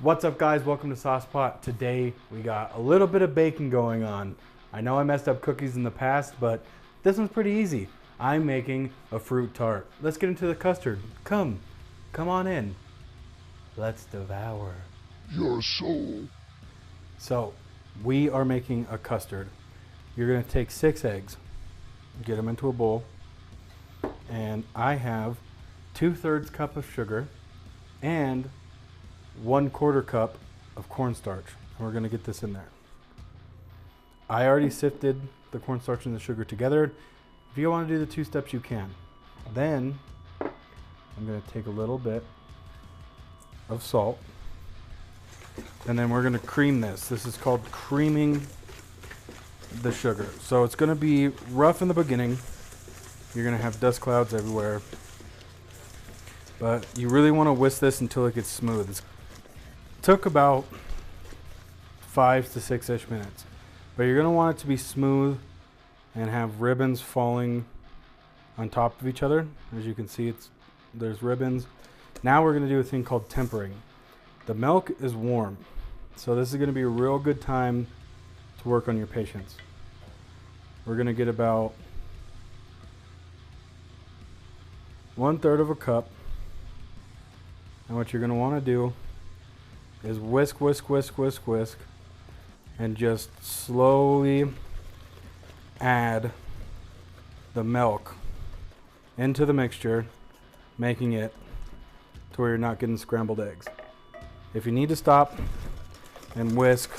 What's up, guys? Welcome to Sauce Pot. Today we got a little bit of baking going on. I know I messed up cookies in the past, but this one's pretty easy. I'm making a fruit tart. Let's get into the custard. Come on in. Let's devour your soul. So we are making a custard. You're gonna take 6 eggs, get them into a bowl, and I have 2/3 cup of sugar and 1/4 cup of cornstarch. And we're gonna get this in there. I already sifted the cornstarch and the sugar together. If you wanna do the 2 steps, you can. Then I'm gonna take a little bit of salt, and then we're gonna cream this. This is called creaming the sugar. So it's gonna be rough in the beginning. You're gonna have dust clouds everywhere, but you really wanna whisk this until it gets smooth. It took about 5 to 6-ish minutes, but you're gonna want it to be smooth and have ribbons falling on top of each other. As you can see, there's ribbons. Now we're gonna do a thing called tempering. The milk is warm, so this is gonna be a real good time to work on your patience. We're gonna get about 1/3 of a cup, and what you're gonna wanna do is whisk, and just slowly add the milk into the mixture, making it to where you're not getting scrambled eggs. If you need to stop and whisk,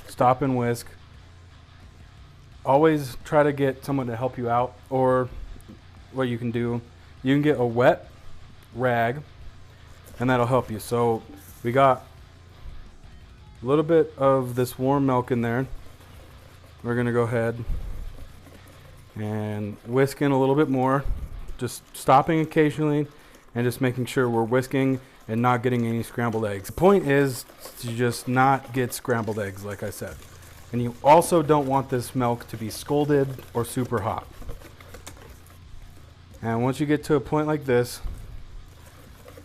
stop and whisk. Always try to get someone to help you out, or what you can do, you can get a wet rag and that'll help you. So we got a little bit of this warm milk in there. We're gonna go ahead and whisk in a little bit more, just stopping occasionally and just making sure we're whisking and not getting any scrambled eggs. The point is to just not get scrambled eggs, like I said. And you also don't want this milk to be scalded or super hot. And once you get to a point like this,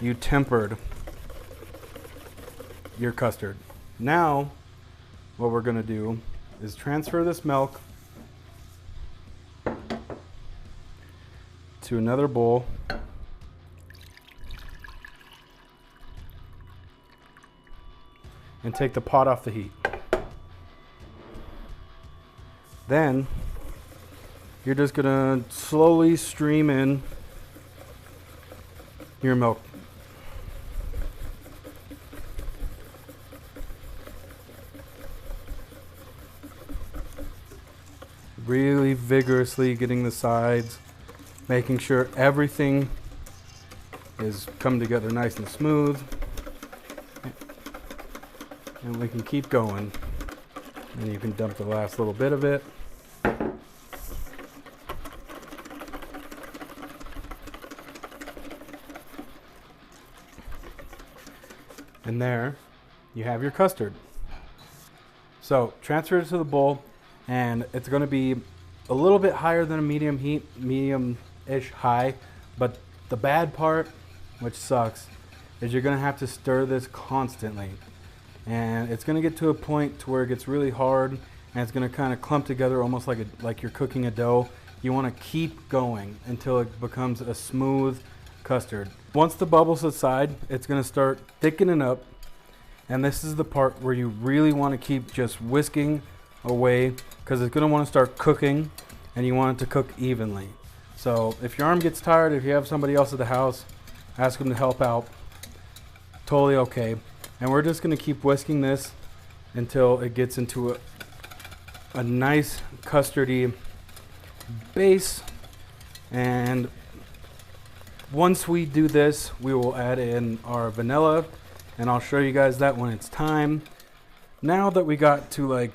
you tempered your custard. Now, what we're gonna do is transfer this milk to another bowl. And take the pot off the heat. Then you're just gonna slowly stream in your milk. Really vigorously getting the sides, making sure everything is come together nice and smooth. And we can keep going. And you can dump the last little bit of it. And there you have your custard. So transfer it to the bowl, and it's going to be a little bit higher than a medium heat, medium-ish high. But the bad part, which sucks, is you're going to have to stir this constantly. And it's going to get to a point to where it gets really hard, and it's going to kind of clump together almost like you're cooking a dough. You want to keep going until it becomes a smooth custard. Once the bubbles subside, it's going to start thickening up, and this is the part where you really want to keep just whisking away, because it's going to want to start cooking, and you want it to cook evenly. So if your arm gets tired, if you have somebody else at the house, ask them to help out. Totally okay. And we're just going to keep whisking this until it gets into a nice custardy base. And once we do this, we will add in our vanilla, and I'll show you guys that when it's time. Now that we got to like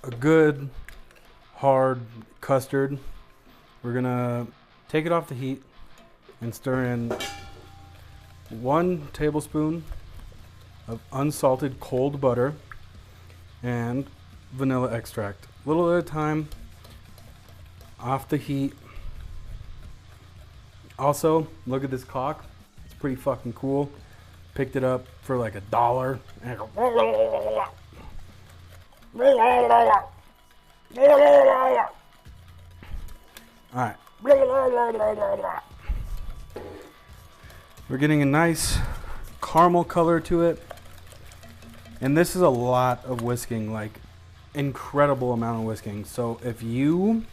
a good hard custard, we're gonna take it off the heat and stir in 1 tablespoon of unsalted cold butter and vanilla extract. A little at a time, off the heat, Also, look at this cock. It's pretty fucking cool. Picked it up for like $1. And it goes, all right. We're getting a nice caramel color to it. And this is a lot of whisking, like incredible amount of whisking. So if you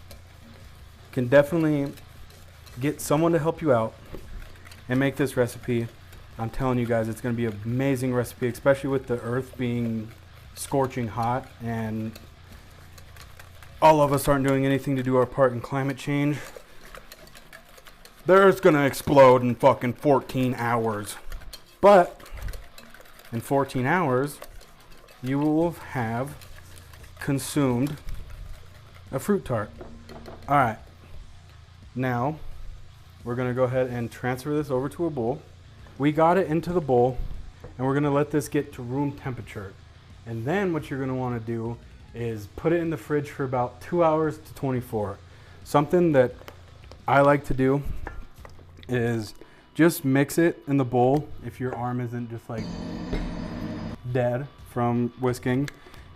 can definitely get someone to help you out and make this recipe, I'm telling you guys, it's going to be an amazing recipe, especially with the earth being scorching hot and all of us aren't doing anything to do our part in climate change. There's going to explode in fucking 14 hours. But in 14 hours, you will have consumed a fruit tart. All right. Now, we're going to go ahead and transfer this over to a bowl. We got it into the bowl, and we're going to let this get to room temperature. And then what you're going to want to do is put it in the fridge for about 2 hours to 24. Something that I like to do is just mix it in the bowl. If your arm isn't just like dead from whisking,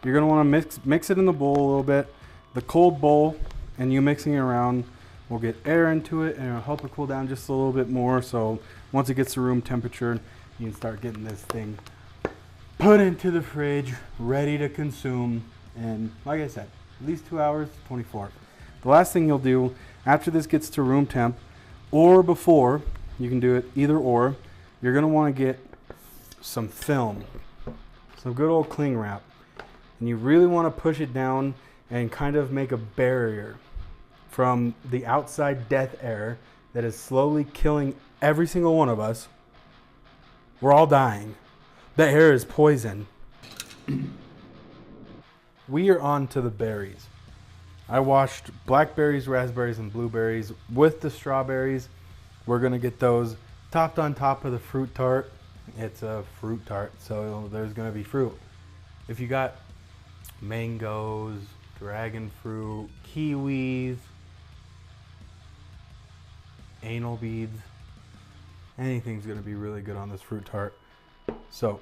you're going to want to mix it in the bowl a little bit. The cold bowl and you mixing it around will get air into it and it'll help it cool down just a little bit more. So once it gets to room temperature, you can start getting this thing put into the fridge, ready to consume. And like I said, at least 2 hours to 24. The last thing you'll do after this gets to room temp or before, you can do it either or, you're going to want to get some film, some good old cling wrap. And you really want to push it down and kind of make a barrier from the outside death air that is slowly killing every single one of us. We're all dying. The air is poison. We are on to the berries. I washed blackberries, raspberries, and blueberries with the strawberries. We're going to get those topped on top of the fruit tart. It's a fruit tart, so there's going to be fruit. If you got mangoes, dragon fruit, kiwis, anal beads, anything's going to be really good on this fruit tart. So,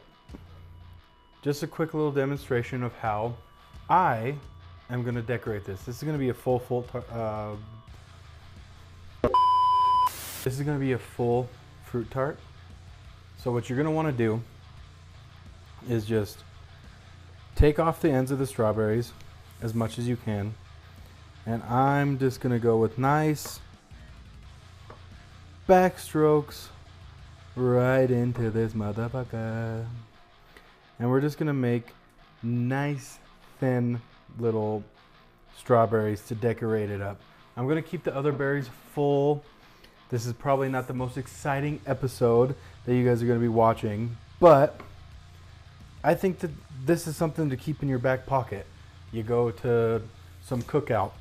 just a quick little demonstration of how I am going to decorate this. This is going to be a full fruit tart. So what you're going to want to do is just take off the ends of the strawberries as much as you can. And I'm just going to go with nice backstrokes right into this motherfucker. And we're just going to make nice thin little strawberries to decorate it up. I'm going to keep the other berries full. This is probably not the most exciting episode that you guys are going to be watching, but I think that this is something to keep in your back pocket. You go to some cookout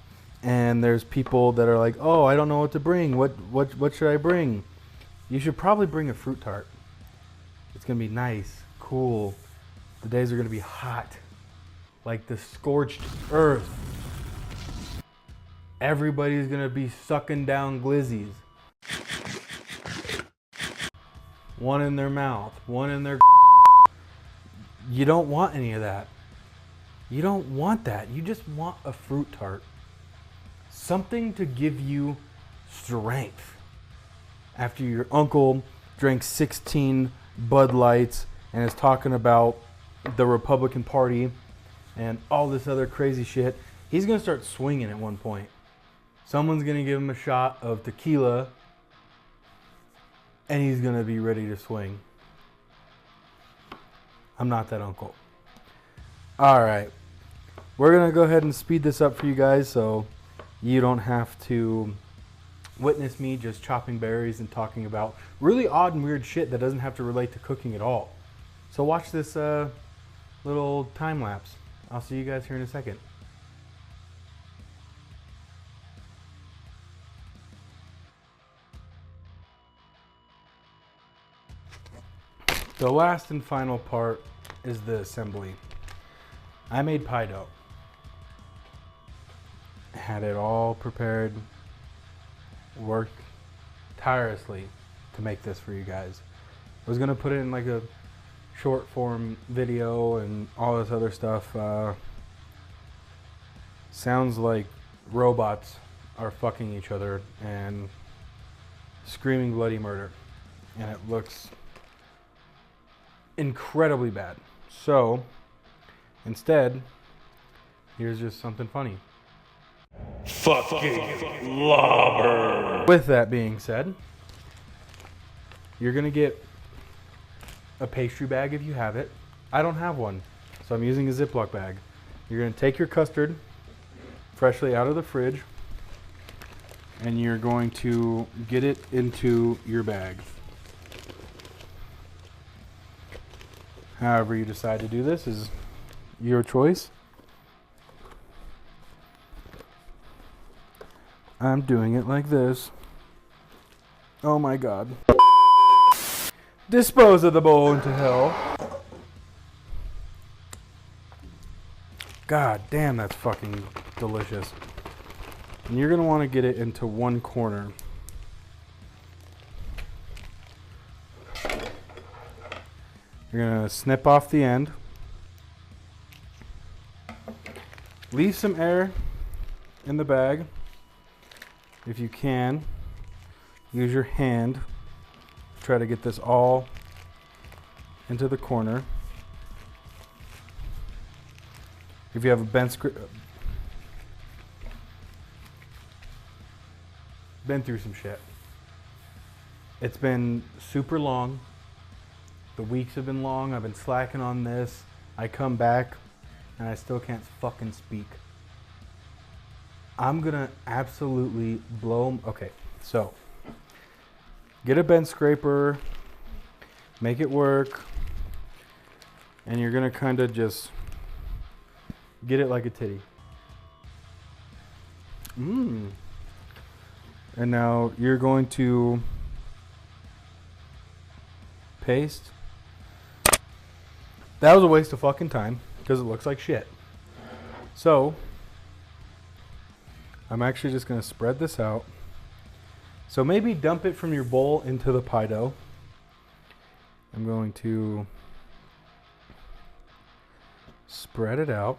and there's people that are like, oh, I don't know what to bring. What should I bring? You should probably bring a fruit tart. It's going to be nice, cool. The days are going to be hot, like the scorched earth. Everybody's going to be sucking down glizzies. One in their mouth, one in their... You don't want any of that. You don't want that. You just want a fruit tart. Something to give you strength. After your uncle drank 16 Bud Lights and is talking about the Republican Party and all this other crazy shit, he's going to start swinging at one point. Someone's going to give him a shot of tequila and he's going to be ready to swing. I'm not that uncle. All right. We're going to go ahead and speed this up for you guys so you don't have to witness me just chopping berries and talking about really odd and weird shit that doesn't have to relate to cooking at all. So watch this little time lapse. I'll see you guys here in a second. The last and final part is the assembly. I made pie dough. Had it all prepared. Worked tirelessly to make this for you guys. I was gonna put it in like a short form video and all this other stuff. Sounds like robots are fucking each other and screaming bloody murder, and it looks incredibly bad. So instead, here's just something funny. Fucking lobber. With that being said, you're gonna get a pastry bag if you have it. I don't have one, so I'm using a Ziploc bag. You're gonna take your custard freshly out of the fridge, and you're going to get it into your bag. However you decide to do this is your choice. I'm doing it like this. Oh my god. Dispose of the bowl into hell. God damn, that's fucking delicious. And you're gonna want to get it into one corner. You're gonna snip off the end. Leave some air in the bag. If you can, use your hand. Try to get this all into the corner. If you have a been through some shit. It's been super long. The weeks have been long. I've been slacking on this. I come back and I still can't fucking speak. I'm gonna absolutely blow them. Okay, so get a bend scraper, make it work, and you're gonna kind of just get it like a titty. And now you're going to paste. That was a waste of fucking time because it looks like shit. So I'm actually just going to spread this out. So maybe dump it from your bowl into the pie dough. I'm going to spread it out.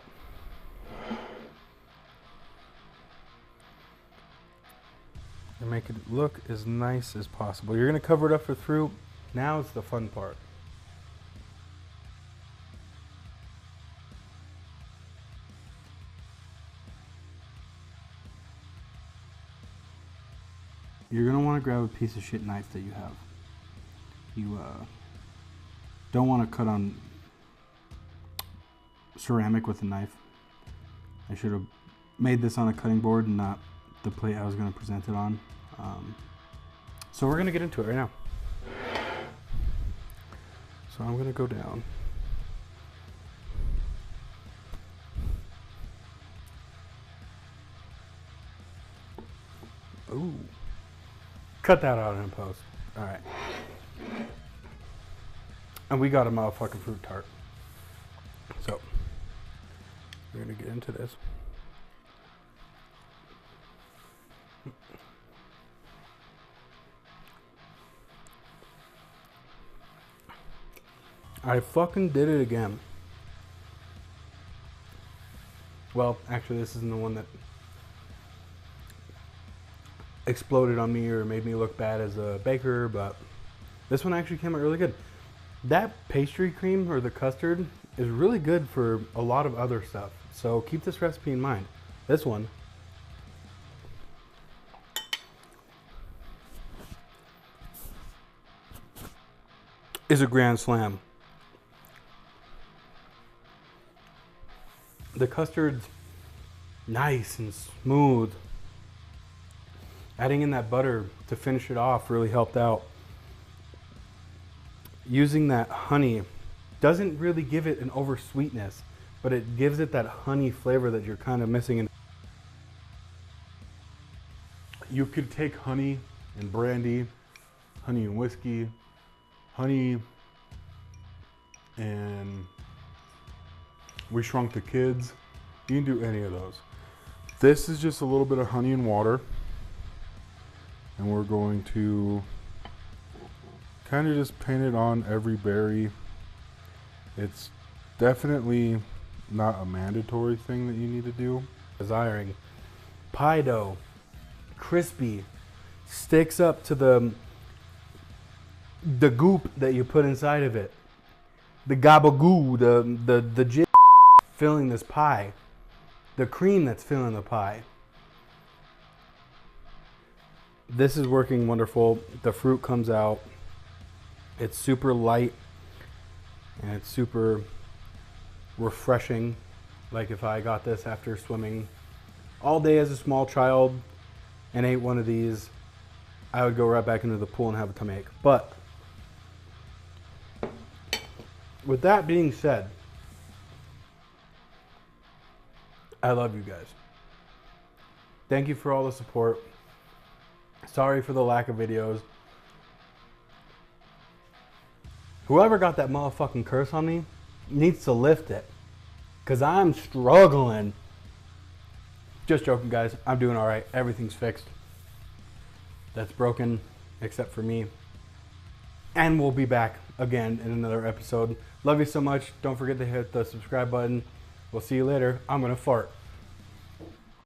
And make it look as nice as possible. You're going to cover it up through. Now it's the fun part. You're going to want to grab a piece of shit knife that you have. You don't want to cut on ceramic with a knife. I should have made this on a cutting board and not the plate I was going to present it on. So we're going to get into it right now. So I'm going to go down. Ooh. Cut that out in post. Alright. And we got a motherfucking fruit tart. So, we're going to get into this. I fucking did it again. Well, actually, this isn't the one that exploded on me or made me look bad as a baker, but this one actually came out really good. That pastry cream or the custard is really good for a lot of other stuff. So keep this recipe in mind. This one is a grand slam. The custard's nice and smooth. Adding in that butter to finish it off really helped out. Using that honey doesn't really give it an over sweetness, but it gives it that honey flavor that you're kind of missing. You could take honey and brandy, honey and whiskey, honey and We Shrunk the Kids. You can do any of those. This is just a little bit of honey and water. And we're going to kind of just paint it on every berry. It's definitely not a mandatory thing that you need to do. Desiring pie dough, crispy, sticks up to the goop that you put inside of it. The gabagoo, the jizz filling this pie. The cream that's filling the pie. This is working wonderful. The fruit comes out. It's super light and it's super refreshing. Like if I got this after swimming all day as a small child and ate one of these, I would go right back into the pool and have a tummy ache. But with that being said, I love you guys. Thank you for all the support. Sorry for the lack of videos. Whoever got that motherfucking curse on me needs to lift it, because I'm struggling. Just joking, guys. I'm doing all right. Everything's fixed. That's broken, except for me. And we'll be back again in another episode. Love you so much. Don't forget to hit the subscribe button. We'll see you later. I'm going to fart.